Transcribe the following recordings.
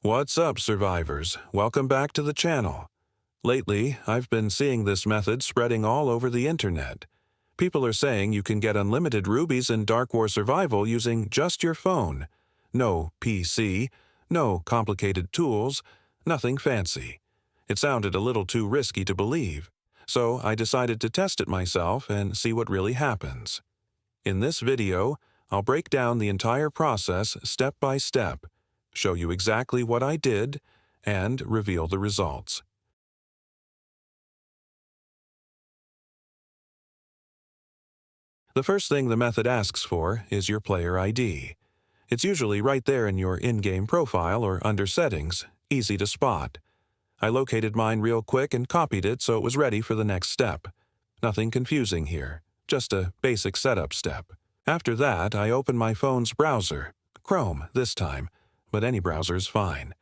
What's up, survivors? Welcome back to the channel. Lately, I've been seeing this method spreading all over the internet. People are saying you can get unlimited rubies in Dark War Survival using just your phone. No PC, no complicated tools, nothing fancy. It sounded a little too risky to believe, so I decided to test it myself and see what really happens. In this video, I'll break down the entire process step by step, show you exactly what I did, and reveal the results. The first thing the method asks for is your player ID. It's usually right there in your in-game profile or under Settings, easy to spot. I located mine real quick and copied it so it was ready for the next step. Nothing confusing here, just a basic setup step. After that, I opened my phone's browser, Chrome this time, but any browser's fine.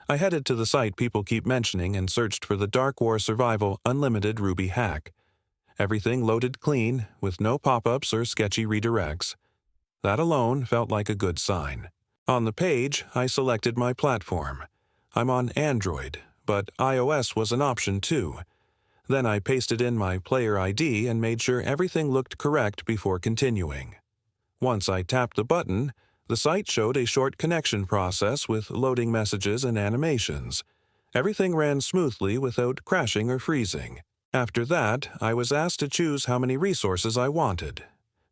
I headed to the site people keep mentioning and searched for the Dark War Survival Unlimited Ruby hack. Everything loaded clean, with no pop-ups or sketchy redirects. That alone felt like a good sign. On the page, I selected my platform. I'm on Android, but iOS was an option too. Then I pasted in my player ID and made sure everything looked correct before continuing. Once I tapped the button, the site showed a short connection process with loading messages and animations. Everything ran smoothly without crashing or freezing. After that, I was asked to choose how many resources I wanted.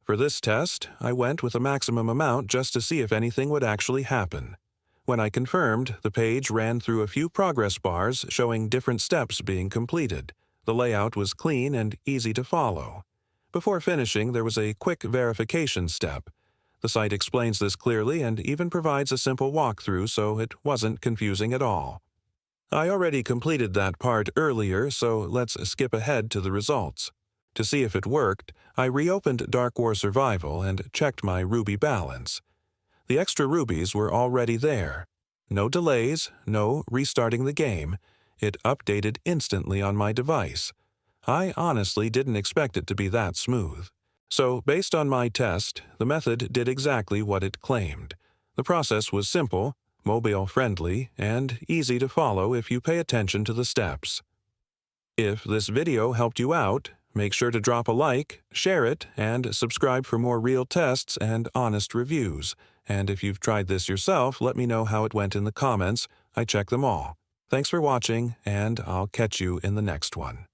For this test, I went with a maximum amount just to see if anything would actually happen. When I confirmed, the page ran through a few progress bars showing different steps being completed. The layout was clean and easy to follow. Before finishing, there was a quick verification step. The site explains this clearly and even provides a simple walkthrough, so it wasn't confusing at all. I already completed that part earlier, so let's skip ahead to the results. To see if it worked, I reopened Dark War Survival and checked my ruby balance. The extra rubies were already there. No delays, no restarting the game. It updated instantly on my device. I honestly didn't expect it to be that smooth. So, based on my test, the method did exactly what it claimed. The process was simple, mobile-friendly, and easy to follow if you pay attention to the steps. If this video helped you out, make sure to drop a like, share it, and subscribe for more real tests and honest reviews. And if you've tried this yourself, let me know how it went in the comments. I check them all. Thanks for watching, and I'll catch you in the next one.